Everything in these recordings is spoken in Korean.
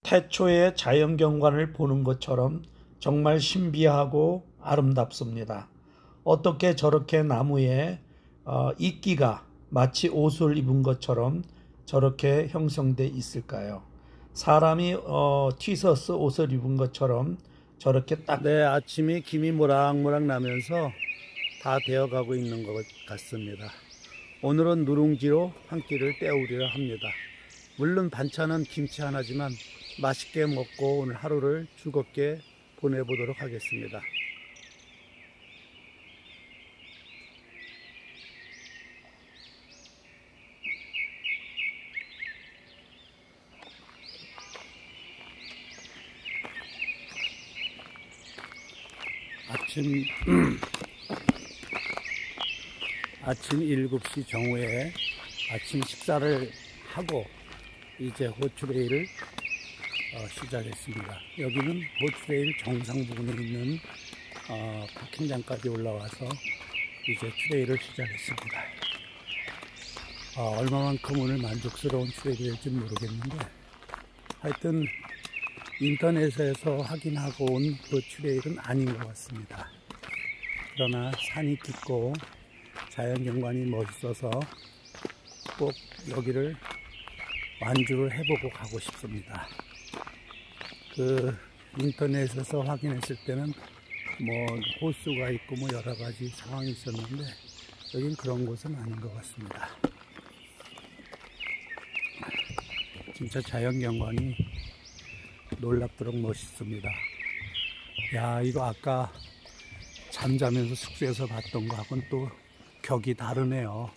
태초의 자연경관을 보는 것처럼 정말 신비하고 아름답습니다. 어떻게 저렇게 나무에 이끼가 마치 옷을 입은 것처럼 저렇게 형성돼 있을까요? 사람이 티셔츠 옷을 입은 것처럼 저렇게 딱. 네, 아침이 김이 모락모락 나면서 다 되어가고 있는 것 같습니다. 오늘은 누룽지로 한 끼를 때우려 합니다. 물론 반찬은 김치 하나지만 맛있게 먹고 오늘 하루를 즐겁게 보내보도록 하겠습니다. 아침 7시 정오에 아침 식사를 하고 이제 호추레일을 시작했습니다. 여기는 호추레일 정상 부근에 있는 파킹장까지 올라와서 이제 트레일을 시작했습니다. 얼마만큼 오늘 만족스러운 트레일이 될지 모르겠는데 하여튼 인터넷에서 확인하고 온 그 트레일은 아닌 것 같습니다. 그러나 산이 깊고 자연경관이 멋있어서 꼭 여기를 완주를 해보고 가고 싶습니다. 그 인터넷에서 확인했을 때는 뭐 호수가 있고 뭐 여러 가지 상황이 있었는데 여긴 그런 곳은 아닌 것 같습니다. 진짜 자연경관이 놀랍도록 멋있습니다. 야, 이거 아까 잠자면서 숙소에서 봤던 거하고는 또 격이 다르네요.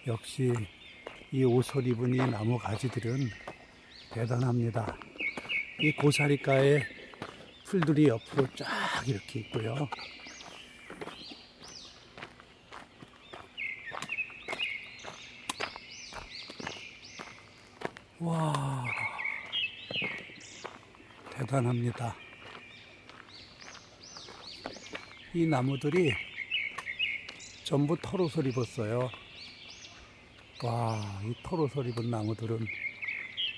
역시 이 옷을 입은 이 나무 가지들은 대단합니다. 이 고사리가에 풀들이 옆으로 쫙 이렇게 있고요. 와, 대단합니다. 이 나무들이 전부 털옷을 입었어요. 와, 이 털옷을 입은 나무들은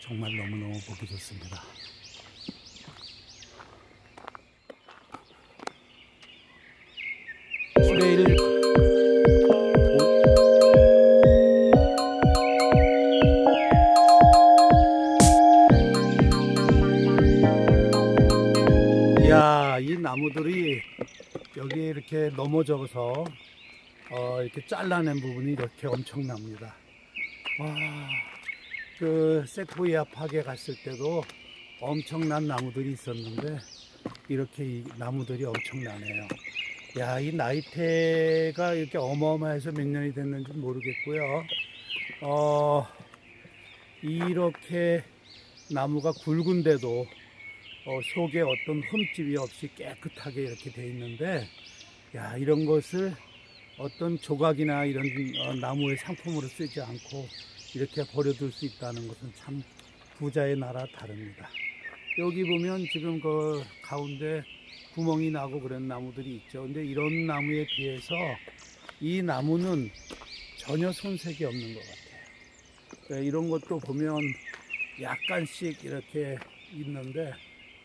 정말 너무너무 보기 좋습니다. 트레일 이야, 이 나무들이 여기에 이렇게 넘어져서 이렇게 잘라낸 부분이 이렇게 엄청납니다. 와, 그 세코이아 파크에 갔을 때도 엄청난 나무들이 있었는데 이렇게 이 나무들이 엄청나네요. 야, 이 나이테가 이렇게 어마어마해서 몇 년이 됐는지 모르겠고요. 이렇게 나무가 굵은데도 속에 어떤 흠집이 없이 깨끗하게 이렇게 돼 있는데, 야, 이런 것을 어떤 조각이나 이런 나무의 상품으로 쓰지 않고 이렇게 버려둘 수 있다는 것은 참 부자의 나라 다릅니다. 여기 보면 지금 그 가운데 구멍이 나고 그런 나무들이 있죠. 근데 이런 나무에 비해서 이 나무는 전혀 손색이 없는 것 같아요. 이런 것도 보면 약간씩 이렇게 있는데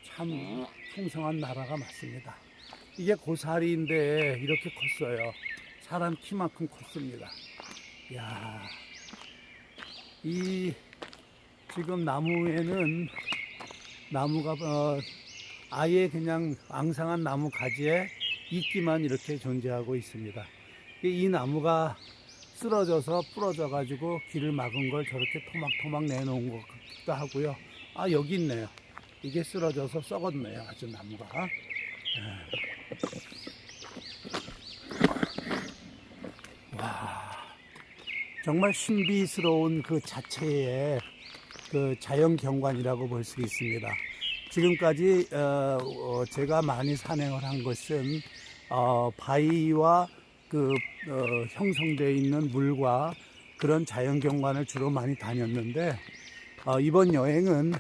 참 풍성한 나라가 맞습니다. 이게 고사리인데 이렇게 컸어요. 사람 키만큼 컸습니다. 야, 이 지금 나무에는 나무가 아예 그냥 앙상한 나무 가지에 이끼만 이렇게 존재하고 있습니다. 이 나무가 쓰러져서 부러져 가지고 길을 막은 걸 저렇게 토막토막 내놓은 것 같기도 하고요. 아, 여기 있네요. 이게 쓰러져서 썩었네요. 아주 나무가. 와, 정말 신비스러운 그 자체의 그 자연 경관이라고 볼 수 있습니다. 지금까지 제가 많이 산행을 한 것은 바위와 그 형성되어 있는 물과 그런 자연 경관을 주로 많이 다녔는데 이번 여행은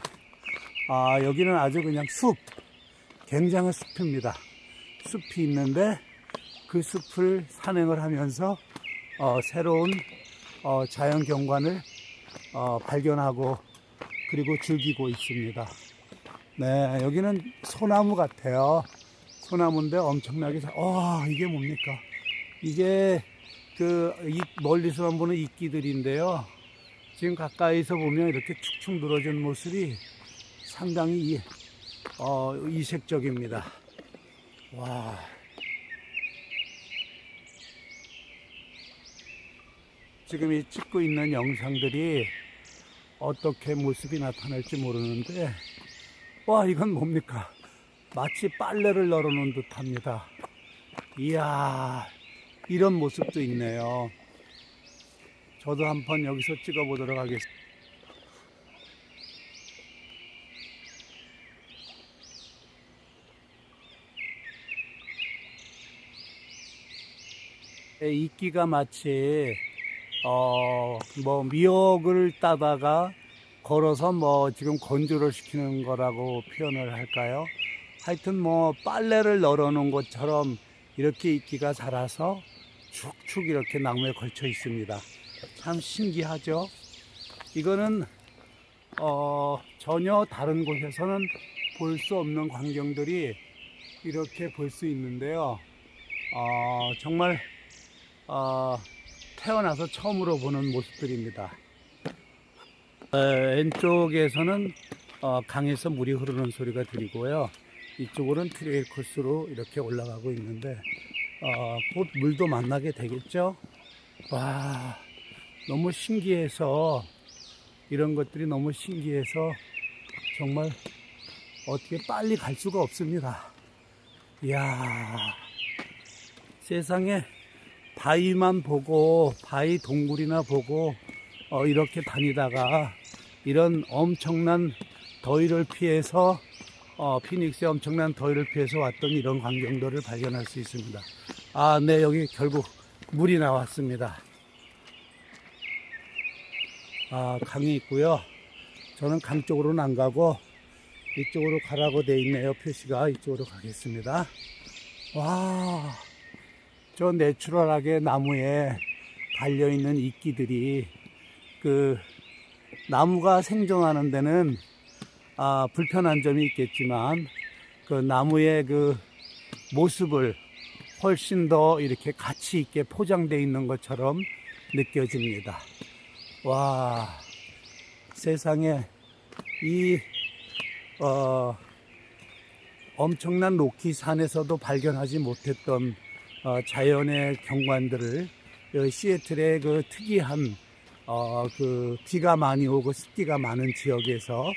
여기는 아주 그냥 숲, 굉장한 숲입니다. 숲이 있는데 그 숲을 산행을 하면서 새로운 자연 경관을 발견하고 그리고 즐기고 있습니다. 네, 여기는 소나무 같아요. 소나무인데 엄청나게 이게 뭡니까? 이게 멀리서만 보는 이끼들인데요. 지금 가까이서 보면 이렇게 축축 늘어진 모습이 상당히 이색적입니다. 와. 지금 이 찍고 있는 영상들이 어떻게 모습이 나타날지 모르는데, 와, 이건 뭡니까? 마치 빨래를 널어놓은 듯 합니다. 이야, 이런 모습도 있네요. 저도 한번 여기서 찍어보도록 하겠습니다. 이끼가 마치 미역을 따다가 걸어서 지금 건조를 시키는 거라고 표현을 할까요? 하여튼 빨래를 널어놓은 것처럼 이렇게 이끼가 자라서 축축 이렇게 나무에 걸쳐 있습니다. 참 신기하죠? 이거는 전혀 다른 곳에서는 볼 수 없는 광경들이 이렇게 볼 수 있는데요. 정말 태어나서 처음으로 보는 모습들입니다. 왼쪽에서는 강에서 물이 흐르는 소리가 들리고요. 이쪽으로는 트레일 코스로 이렇게 올라가고 있는데 곧 물도 만나게 되겠죠. 와, 너무 신기해서, 이런 것들이 너무 신기해서 정말 어떻게 빨리 갈 수가 없습니다. 이야, 세상에 바위만 보고, 바위 동굴이나 보고 이렇게 다니다가 이런 엄청난 더위를 피해서 피닉스의 엄청난 더위를 피해서 왔던 이런 광경들을 발견할 수 있습니다. 네, 여기 결국 물이 나왔습니다. 강이 있고요. 저는 강 쪽으로는 안 가고 이쪽으로 가라고 돼 있네요. 표시가. 이쪽으로 가겠습니다. 와, 저 내추럴하게 나무에 달려있는 이끼들이 나무가 생존하는 데는 불편한 점이 있겠지만 나무의 모습을 훨씬 더 이렇게 가치 있게 포장되어 있는 것처럼 느껴집니다. 와, 세상에 이 엄청난 로키 산에서도 발견하지 못했던 자연의 경관들을 시애틀의 특이한 비가 많이 오고 습기가 많은 지역에서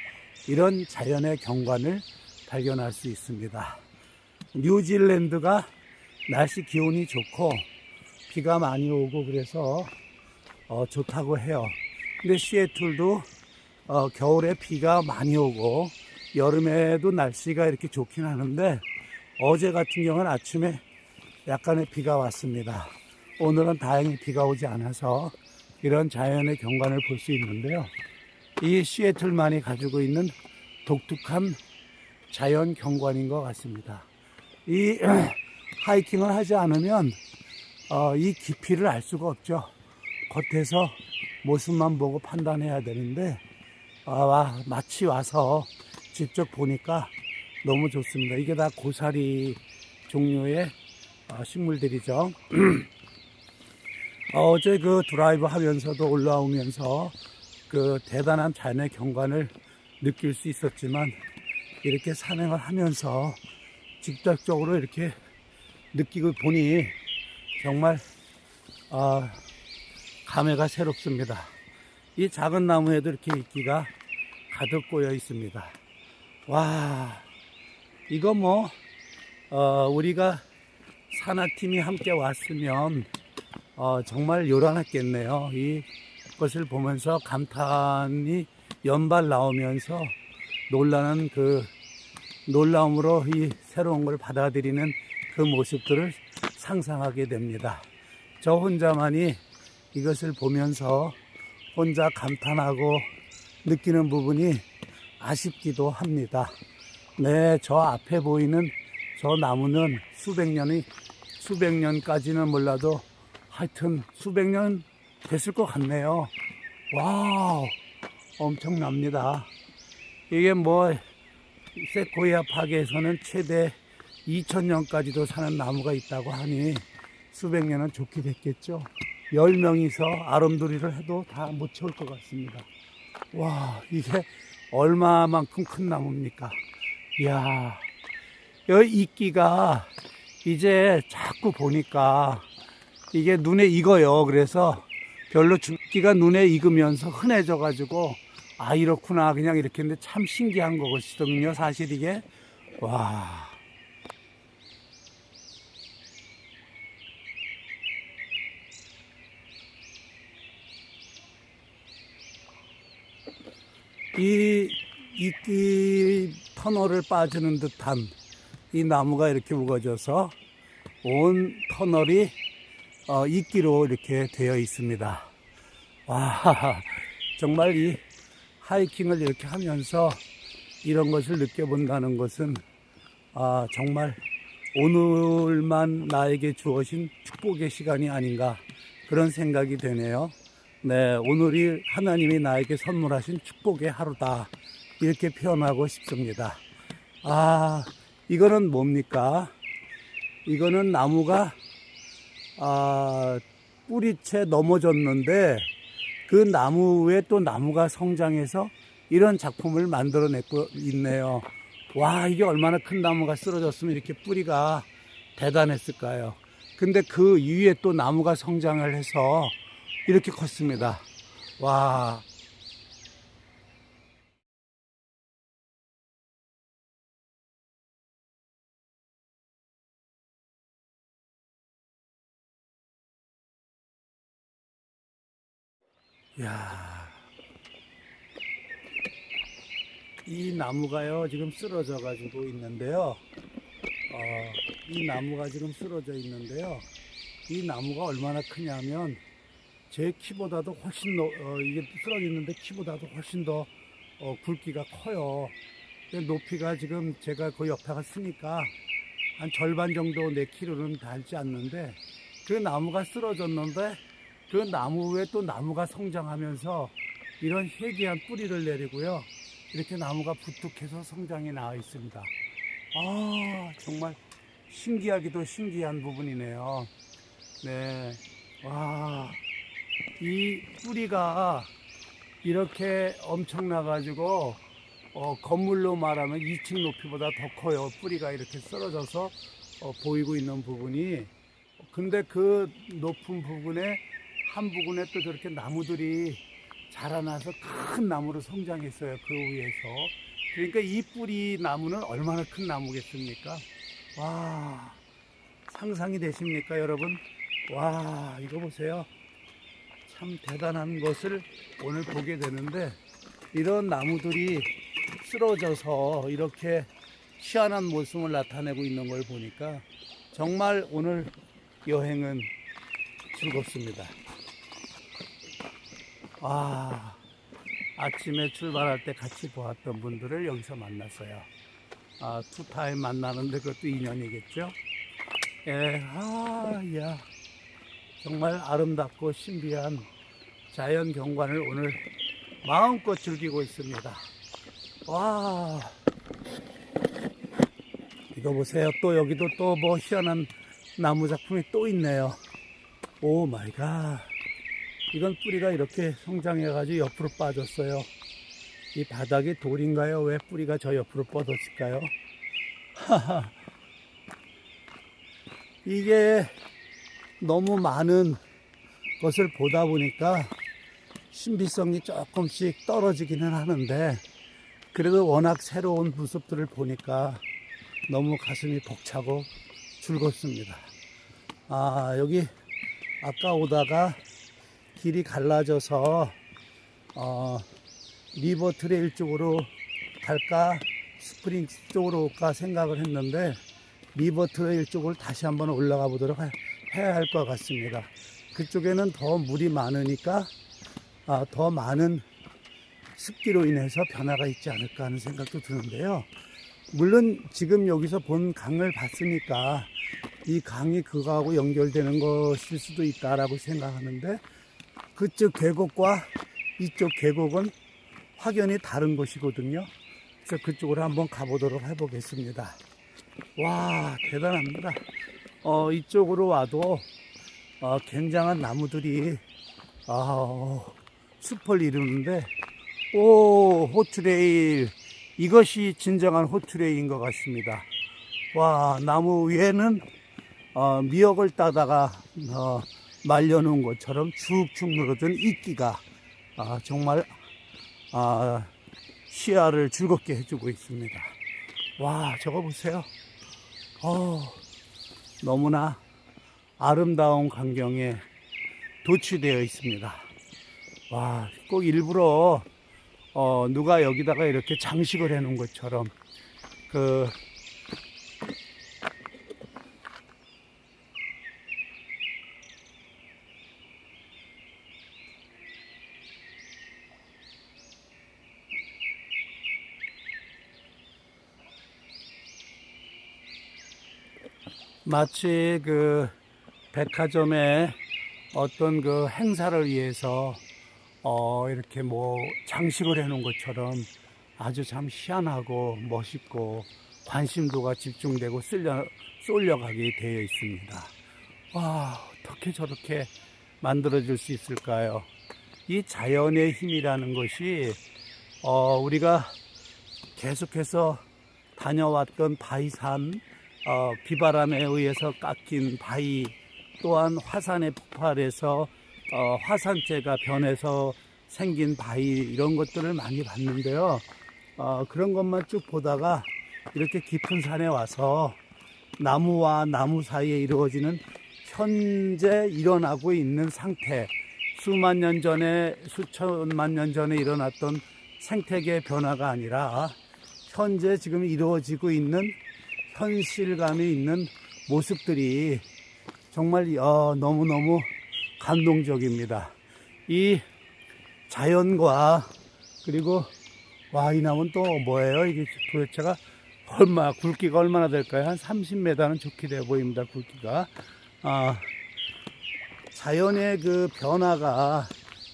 이런 자연의 경관을 발견할 수 있습니다. 뉴질랜드가 날씨 기온이 좋고 비가 많이 오고 그래서 좋다고 해요. 근데 시애틀도 겨울에 비가 많이 오고 여름에도 날씨가 이렇게 좋긴 하는데 어제 같은 경우는 아침에 약간의 비가 왔습니다. 오늘은 다행히 비가 오지 않아서 이런 자연의 경관을 볼 수 있는데요. 이 시애틀만이 가지고 있는 독특한 자연 경관인 것 같습니다. 이 하이킹을 하지 않으면 이 깊이를 알 수가 없죠. 겉에서 모습만 보고 판단해야 되는데 마치 와서 직접 보니까 너무 좋습니다. 이게 다 고사리 종류의 식물들이죠. 어제 드라이브 하면서도 올라오면서 대단한 자연의 경관을 느낄 수 있었지만 이렇게 산행을 하면서 직접적으로 이렇게 느끼고 보니 정말 감회가 새롭습니다. 이 작은 나무에도 이렇게 이끼가 가득 꼬여 있습니다. 와, 이거 우리가 산악팀이 함께 왔으면 정말 요란했겠네요. 이것을 보면서 감탄이 연발 나오면서 놀라움으로 이 새로운 걸 받아들이는 그 모습들을 상상하게 됩니다. 저 혼자만이 이것을 보면서 혼자 감탄하고 느끼는 부분이 아쉽기도 합니다. 네, 저 앞에 보이는 저 나무는 수백 년까지는 몰라도 하여튼 수백 년 됐을 것 같네요. 와우, 엄청납니다. 이게 뭐 세코이아 파계에서는 최대 2000년까지도 사는 나무가 있다고 하니 수백 년은 좋게 됐겠죠. 10명이서 아름드리를 해도 다 못 채울 것 같습니다. 와, 이게 얼마만큼 큰 나무입니까? 이야, 여기 이끼가 이제 자꾸 보니까 이게 눈에 익어요. 그래서 별로 이끼가 눈에 익으면서 흔해져 가지고 아, 이렇구나 그냥 이렇게 했는데 참 신기한 거거든요, 사실 이게. 와, 이 이끼 터널을 빠지는 듯한 이 나무가 이렇게 우거져서 온 터널이 이끼로 이렇게 되어 있습니다. 와, 정말 이 하이킹을 이렇게 하면서 이런 것을 느껴본다는 것은 정말 오늘만 나에게 주어진 축복의 시간이 아닌가 그런 생각이 되네요. 네, 오늘이 하나님이 나에게 선물하신 축복의 하루다 이렇게 표현하고 싶습니다. 이거는 뭡니까? 이거는 나무가 뿌리채 넘어졌는데 그 나무 위에 또 나무가 성장해서 이런 작품을 만들어내고 있네요. 와, 이게 얼마나 큰 나무가 쓰러졌으면 이렇게 뿌리가 대단했을까요? 근데 그 위에 또 나무가 성장을 해서 이렇게 컸습니다. 와. 야, 이 나무가요 지금 쓰러져 가지고 있는데요. 이 나무가 지금 쓰러져 있는데요. 이 나무가 얼마나 크냐면 제 키보다도 훨씬 이게 쓰러져 있는데 키보다도 훨씬 더 굵기가 커요. 높이가 지금 제가 그 옆에 갔으니까 한 절반 정도 내 키로는 닿지 않는데 그 나무가 쓰러졌는데 그 나무 위에 또 나무가 성장하면서 이런 희귀한 뿌리를 내리고요. 이렇게 나무가 부뚝해서 성장이 나와 있습니다. 정말 신기하기도 신기한 부분이네요. 네. 와, 이 뿌리가 이렇게 엄청나가지고, 건물로 말하면 2층 높이보다 더 커요. 뿌리가 이렇게 쓰러져서 보이고 있는 부분이. 근데 그 높은 부분에 한 부분에 또 저렇게 나무들이 자라나서 큰 나무로 성장했어요. 그 위에서. 그러니까 이 뿌리 나무는 얼마나 큰 나무겠습니까? 와, 상상이 되십니까, 여러분? 와, 이거 보세요. 참 대단한 것을 오늘 보게 되는데, 이런 나무들이 쓰러져서 이렇게 희한한 모습을 나타내고 있는 걸 보니까 정말 오늘 여행은 즐겁습니다. 아침에 출발할 때 같이 보았던 분들을 여기서 만났어요. 투타임 만나는데 그것도 인연이겠죠. 야, 정말 아름답고 신비한 자연 경관을 오늘 마음껏 즐기고 있습니다. 와, 이거 보세요. 또 여기도 또 뭐 희한한 나무 작품이 또 있네요. 오 마이 갓. 이건 뿌리가 이렇게 성장해가지고 옆으로 빠졌어요. 이 바닥이 돌인가요? 왜 뿌리가 저 옆으로 뻗었을까요? 이게 너무 많은 것을 보다 보니까 신비성이 조금씩 떨어지기는 하는데 그래도 워낙 새로운 모습들을 보니까 너무 가슴이 벅차고 즐겁습니다. 여기 아까 오다가 길이 갈라져서 리버 트레일 쪽으로 갈까 스프링 쪽으로 올까 생각을 했는데 리버 트레일 쪽을 다시 한번 올라가 보도록 해야 할 것 같습니다. 그쪽에는 더 물이 많으니까 더 많은 습기로 인해서 변화가 있지 않을까 하는 생각도 드는데요. 물론 지금 여기서 본 강을 봤으니까 이 강이 그거하고 연결되는 것일 수도 있다라고 생각하는데 그쪽 계곡과 이쪽 계곡은 확연히 다른 곳이거든요. 그래서 그쪽으로 한번 가보도록 해보겠습니다. 와, 대단합니다. 이쪽으로 와도 굉장한 나무들이 숲을 이루는데, 오, 호트레일. 이것이 진정한 호트레일인 것 같습니다. 와, 나무 위에는 미역을 따다가 말려놓은 것처럼 쭉쭉 늘어진 이끼가 정말 시야를 즐겁게 해주고 있습니다. 와, 저거 보세요. 너무나 아름다운 광경에 도취되어 있습니다. 와, 꼭 일부러 누가 여기다가 이렇게 장식을 해 놓은 것처럼 마치 백화점에 어떤 행사를 위해서 이렇게 장식을 해 놓은 것처럼 아주 참 희한하고 멋있고 관심도가 집중되고 쏠려가게 되어 있습니다. 와, 어떻게 저렇게 만들어질 수 있을까요? 이 자연의 힘이라는 것이 우리가 계속해서 다녀왔던 바위산, 비바람에 의해서 깎인 바위, 또한 화산의 폭발에서 화산재가 변해서 생긴 바위, 이런 것들을 많이 봤는데요. 그런 것만 쭉 보다가 이렇게 깊은 산에 와서 나무와 나무 사이에 이루어지는 현재 일어나고 있는 상태, 수만 년 전에, 수천만 년 전에 일어났던 생태계의 변화가 아니라 현재 지금 이루어지고 있는 현실감이 있는 모습들이 정말 너무너무 감동적입니다. 이 자연과, 그리고 이 나무는 또 뭐예요? 이게 도대체가 굵기가 얼마나 될까요? 한 30m는 좋게 돼 보입니다. 굵기가. 자연의 변화가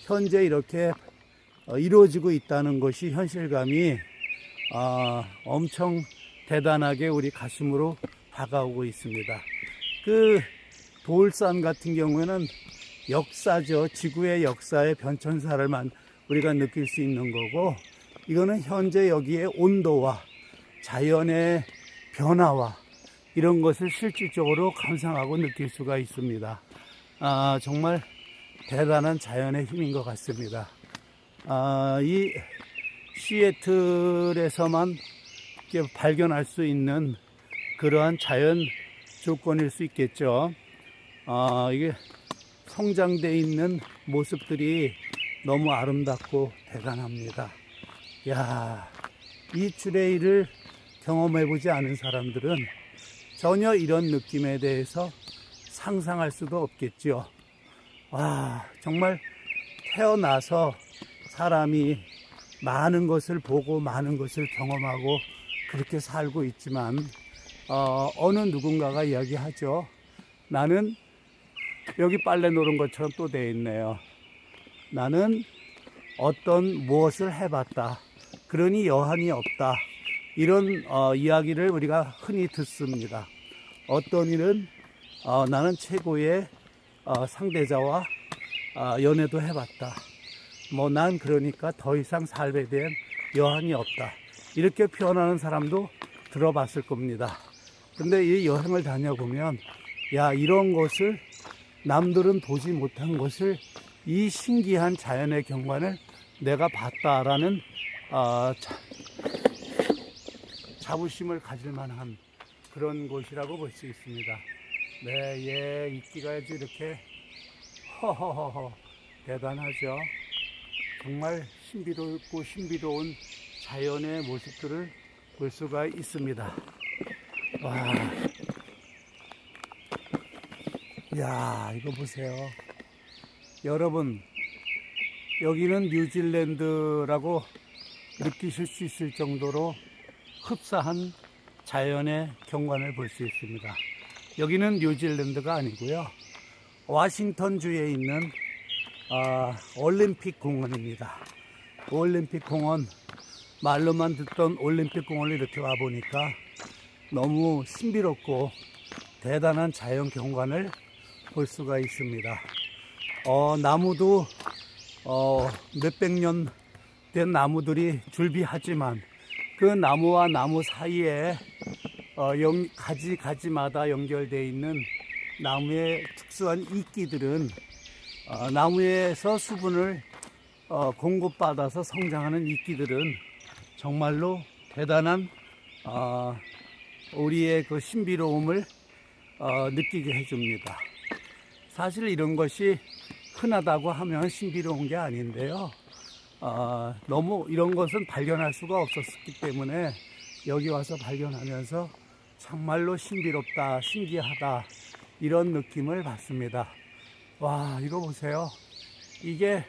현재 이렇게 이루어지고 있다는 것이 현실감이 엄청 대단하게 우리 가슴으로 다가오고 있습니다. 돌산 같은 경우에는 역사죠. 지구의 역사의 변천사를 우리가 느낄 수 있는 거고, 이거는 현재 여기에 온도와 자연의 변화와 이런 것을 실질적으로 감상하고 느낄 수가 있습니다. 정말 대단한 자연의 힘인 것 같습니다. 이 시애틀에서만 발견할 수 있는 그러한 자연 조건일 수 있겠죠. 이게 성장되어 있는 모습들이 너무 아름답고 대단합니다. 이 트레일을 경험해보지 않은 사람들은 전혀 이런 느낌에 대해서 상상할 수도 없겠죠. 정말 태어나서 사람이 많은 것을 보고 많은 것을 경험하고 그렇게 살고 있지만, 어느 누군가가 이야기하죠. 나는 여기 빨래 노른 것처럼 또 돼 있네요. 나는 어떤 무엇을 해봤다. 그러니 여한이 없다. 이런 이야기를 우리가 흔히 듣습니다. 어떤 일은 나는 최고의 상대자와 연애도 해봤다. 난 그러니까 더 이상 삶에 대한 여한이 없다. 이렇게 표현하는 사람도 들어봤을 겁니다. 근데 이 여행을 다녀보면 이런 것을, 남들은 보지 못한 것을, 이 신기한 자연의 경관을 내가 봤다라는 자부심을 가질 만한 그런 곳이라고 볼 수 있습니다. 이끼가 아주 이렇게 허허허허 대단하죠. 정말 신비롭고 신비로운 자연의 모습들을 볼 수가 있습니다. 이거 보세요. 여러분, 여기는 뉴질랜드라고 느끼실 수 있을 정도로 흡사한 자연의 경관을 볼 수 있습니다. 여기는 뉴질랜드가 아니고요, 워싱턴주에 있는 올림픽 공원입니다. 올림픽 공원, 말로만 듣던 올림픽 공원을 이렇게 와보니까 너무 신비롭고 대단한 자연 경관을 볼 수가 있습니다. 나무도 몇백 년 된 나무들이 줄비하지만 그 나무와 나무 사이에 가지마다 연결되어 있는 나무의 특수한 이끼들은 나무에서 수분을 공급받아서 성장하는 이끼들은 정말로 대단한 우리의 그 신비로움을 느끼게 해줍니다. 사실 이런 것이 흔하다고 하면 신비로운 게 아닌데요. 너무 이런 것은 발견할 수가 없었기 때문에 여기 와서 발견하면서 정말로 신비롭다, 신기하다 이런 느낌을 받습니다. 와, 이거 보세요. 이게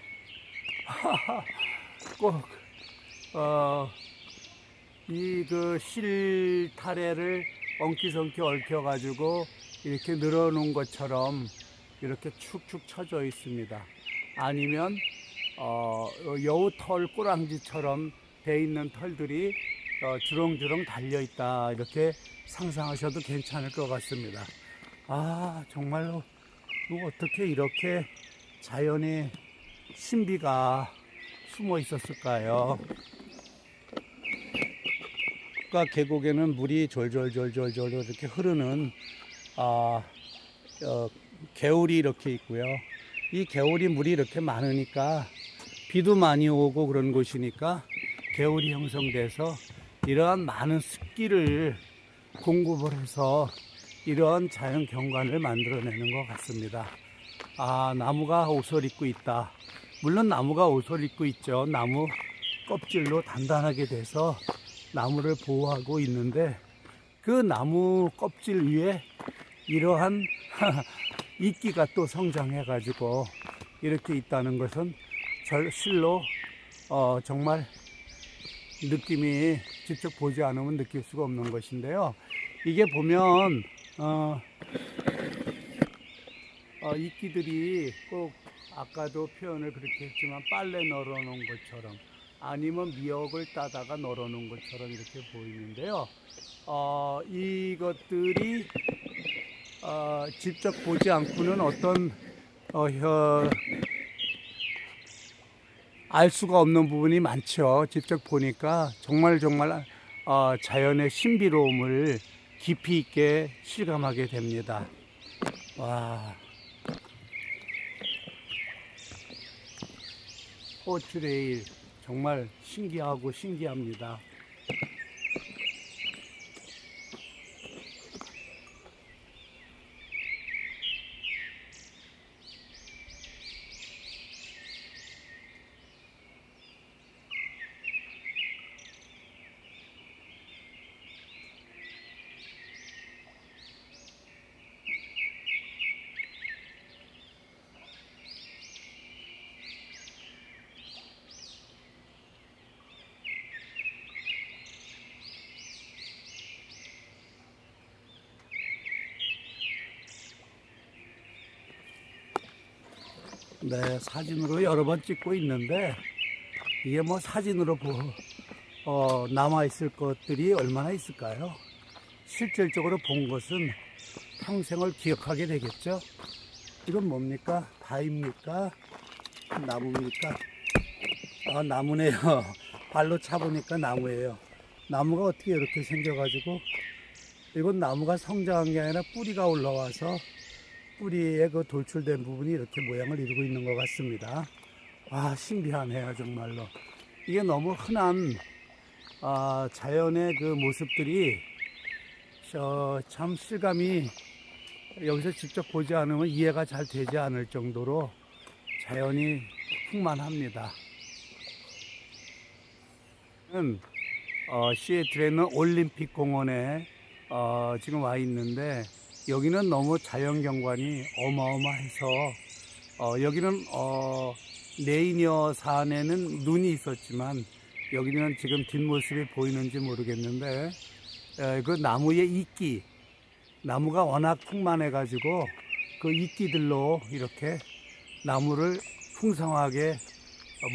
꼭 이 그 실타래를 엉키성키 얽혀가지고 이렇게 늘어놓은 것처럼 이렇게 축축 쳐져 있습니다. 아니면 여우털 꼬랑지처럼 돼 있는 털들이 주렁주렁 달려 있다 이렇게 상상하셔도 괜찮을 것 같습니다. 정말로 어떻게 이렇게 자연의 신비가 숨어 있었을까요? 계곡에는 물이 졸졸졸졸졸 이렇게 흐르는 개울이 이렇게 있고요. 이 개울이 물이 이렇게 많으니까 비도 많이 오고 그런 곳이니까 개울이 형성돼서 이러한 많은 습기를 공급을 해서 이러한 자연 경관을 만들어내는 것 같습니다. 나무가 옷을 입고 있다. 물론 나무가 옷을 입고 있죠. 나무 껍질로 단단하게 돼서 나무를 보호하고 있는데 그 나무 껍질 위에 이러한 이끼가 또 성장해 가지고 이렇게 있다는 것은 실로 정말 느낌이 직접 보지 않으면 느낄 수가 없는 것인데요. 이게 보면 이끼들이 꼭 아까도 표현을 그렇게 했지만 빨래 널어놓은 것처럼 아니면 미역을 따다가 널어놓은 것처럼 이렇게 보이는데요. 이것들이 직접 보지 않고는 어떤 알 수가 없는 부분이 많죠. 직접 보니까 정말 자연의 신비로움을 깊이 있게 실감하게 됩니다. 와, 포트레일 정말 신기하고 신기합니다. 네, 사진으로 여러 번 찍고 있는데 이게 뭐 사진으로 남아 있을 것들이 얼마나 있을까요? 실질적으로 본 것은 평생을 기억하게 되겠죠. 이건 뭡니까? 바위입니까? 나무입니까? 나무네요. 발로 차보니까 나무예요. 나무가 어떻게 이렇게 생겨가지고 이건 나무가 성장한 게 아니라 뿌리가 올라와서 뿌리에 그 돌출된 부분이 이렇게 모양을 이루고 있는 것 같습니다. 신비하네요, 정말로. 이게 너무 흔한 자연의 그 모습들이 참 실감이 여기서 직접 보지 않으면 이해가 잘 되지 않을 정도로 자연이 풍만합니다. 시애틀에 있는 올림픽 공원에 지금 와 있는데 여기는 너무 자연경관이 어마어마해서 여기는 레이니어 산에는 눈이 있었지만 여기는 지금 뒷모습이 보이는지 모르겠는데 그 나무의 이끼, 나무가 워낙 풍만해 가지고 그 이끼들로 이렇게 나무를 풍성하게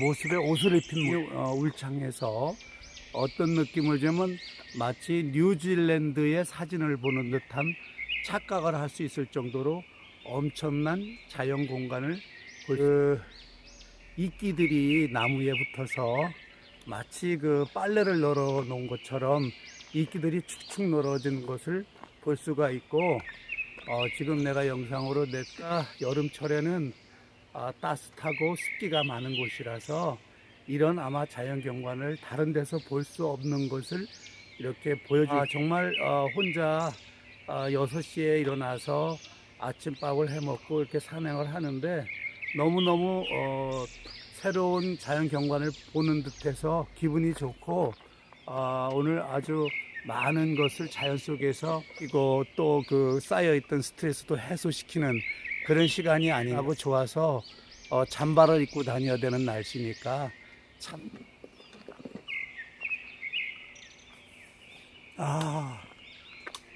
모습에 옷을 입힌 울창해서 어떤 느낌을 주면 마치 뉴질랜드의 사진을 보는 듯한 착각을 할 수 있을 정도로 엄청난 자연 공간을 이끼들이 나무에 붙어서 마치 그 빨래를 널어 놓은 것처럼 이끼들이 축축 늘어진 것을 볼 수가 있고, 지금 내가 영상으로 냈다 여름철에는 따뜻하고 습기가 많은 곳이라서 이런 아마 자연 경관을 다른 데서 볼 수 없는 것을 이렇게 정말 혼자 6시에 일어나서 아침밥을 해 먹고 이렇게 산행을 하는데 너무너무 새로운 자연 경관을 보는 듯해서 기분이 좋고, 오늘 아주 많은 것을 자연 속에서 이거 또 그 쌓여있던 스트레스도 해소시키는 그런 시간이 아니라고 좋아서 잠바를 입고 다녀야 되는 날씨니까 참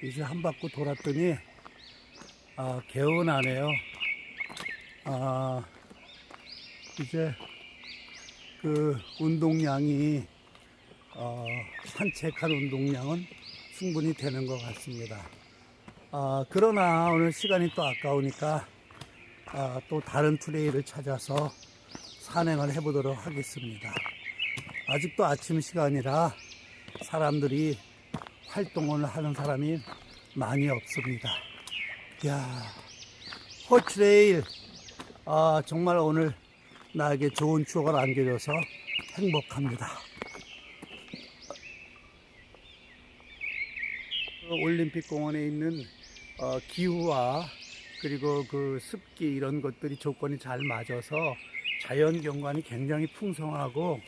이제 한 바퀴 돌았더니 개운하네요. 이제 그 운동량이 산책한 운동량은 충분히 되는 것 같습니다. 그러나 오늘 시간이 또 아까우니까 또 다른 트레일을 찾아서 산행을 해보도록 하겠습니다. 아직도 아침 시간이라 사람들이 활동을 하는 사람이 많이 없습니다. 호트레일 정말 오늘 나에게 좋은 추억을 안겨줘서 행복합니다. 올림픽 공원에 있는 기후와 그리고 그 습기 이런 것들이 조건이 잘 맞아서 자연 경관이 굉장히 풍성하고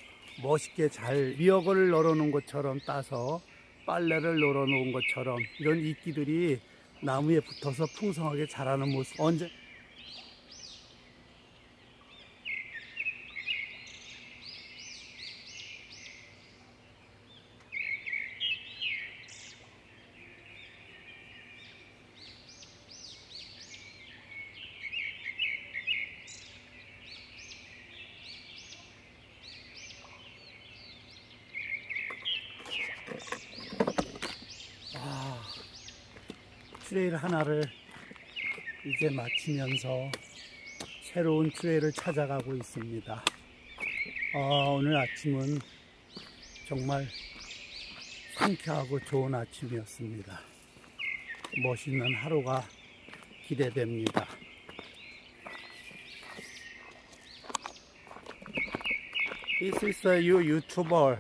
멋있게 잘 미역을 널어 놓은 것처럼 따서 빨래를 널어 놓은 것처럼 이런 이끼들이 나무에 붙어서 풍성하게 자라는 모습 트레일 하나를 이제 마치면서 새로운 트레일을 찾아가고 있습니다. 오늘 아침은 정말 상쾌하고 좋은 아침이었습니다. 멋있는 하루가 기대됩니다. This is you YouTuber.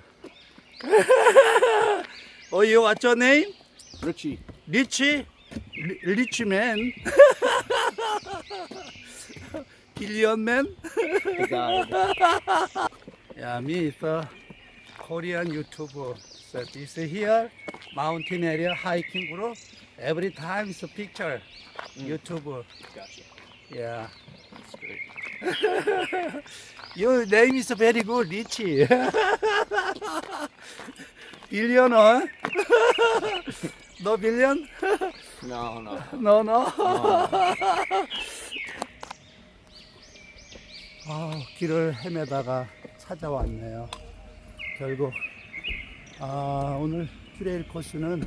You what's your name? Richie. Richie? Rich man? Billion man? The guy. Yeah, me is a Korean YouTuber. So this here, mountain area hiking group. Every time it's a picture. YouTuber. Gotcha. Yeah. That's great. Your name is very good, Richie. Billionaire? No billion? No. No. 길을 헤매다가 찾아왔네요. 결국 오늘 트레일 코스는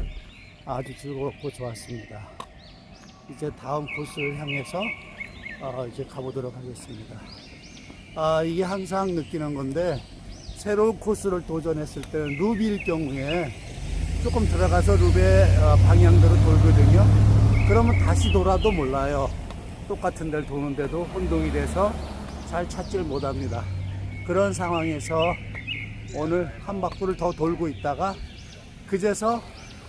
아주 즐겁고 좋았습니다. 이제 다음 코스를 향해서 이제 가보도록 하겠습니다. 이게 항상 느끼는 건데 새로운 코스를 도전했을 때는 루비일 경우에 조금 들어가서 루비의 방향대로 돌거든요. 그러면 다시 돌아도 몰라요. 똑같은 데를 도는데도 혼동이 돼서 잘 찾지를 못합니다. 그런 상황에서 오늘 한 바퀴를 더 돌고 있다가 그제서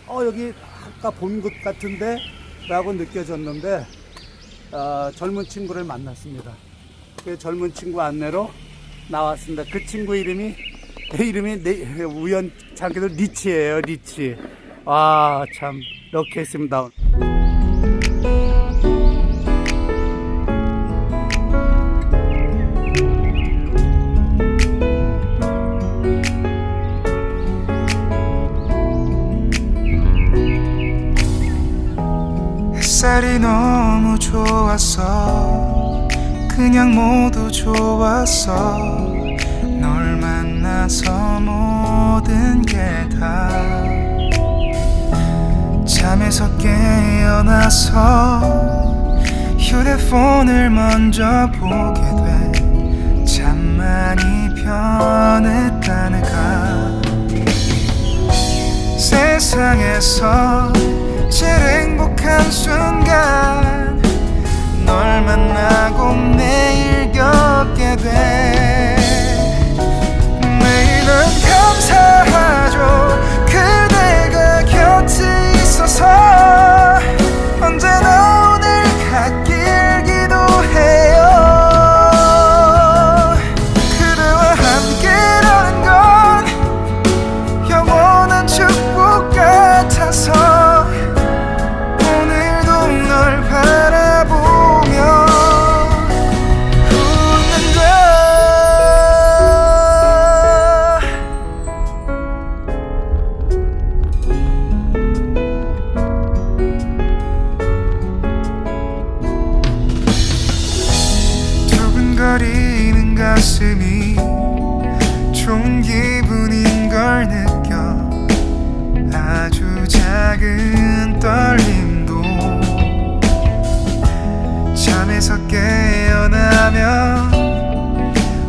여기 아까 본 곳 같은데 라고 느껴졌는데 젊은 친구를 만났습니다. 그 젊은 친구 안내로 나왔습니다. 그 친구 이름이 우연찮게도 리치예요. 리치. 참 럭키했습니다. 햇살이 너무 좋았어. 그냥 모두 좋았어. 널 만나서 모든 게 다 잠에서 깨어나서 휴대폰을 먼저 보게 돼. 참 많이 변했다는가. 세상에서 제일 행복한 순간 널 만나고 매일 겪게 돼. 매일은 감사하죠. 그대가 곁에 있어서 언제나 오늘 갓길 기도해요. 그대와 함께라는 건 영원한 축복 같아서 오늘도 널 바라보며 웃는다. 두근거리는 가슴이 좋은 기분인 걸 느껴. 아주 작은 떨림도 잠에서 깨어나면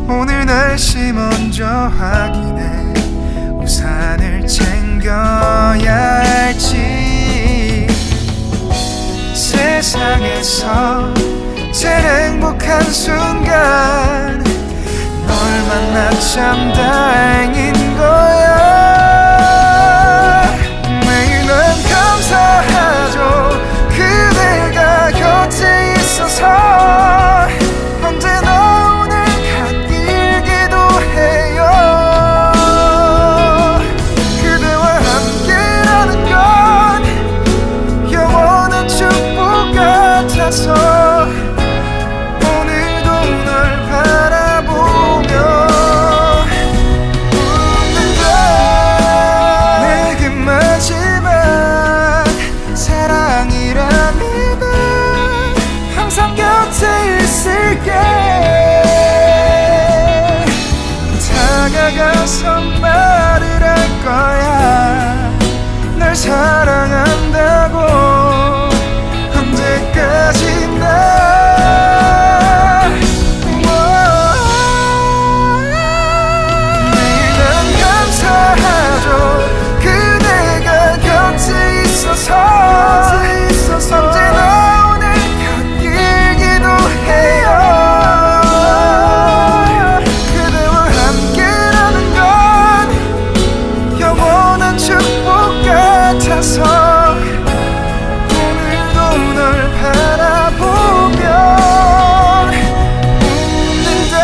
오늘 날씨 먼저 확인해. 우산을 챙겨야 할지. 세상에서 제일 행복한 순간 널 만나 참 다행인 거야. 매일 난 감사하죠. 그대가 곁에 있어서 언제나 오늘 갓길 기도해요. 그대와 함께라는 건 영원한 축복 같아서 오늘도 널 바라보며 웃는다. 내게 마지막 사랑이라면 항상 곁에 있을게. 다가가서 말을 할 거야. 널 사랑한다고. 언제까지나 매일 난 감사하죠. 그대가 곁에 있어서 언제나 오늘 곁길 기도해요. 그대와 함께라는 건 영원한 축복 같아서 오늘도 널 바라보며 웃는다.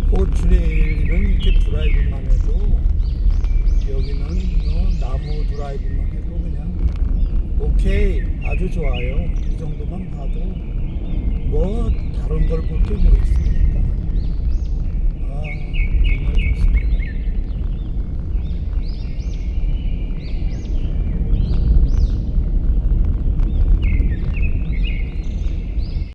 포트레일은 이렇게 드라이브만 해도 여기는 나무 드라이브만 해도 그냥 오케이 아주 좋아요. 이 정도만 봐도 뭐 다른 걸 볼 게 뭐 있어요.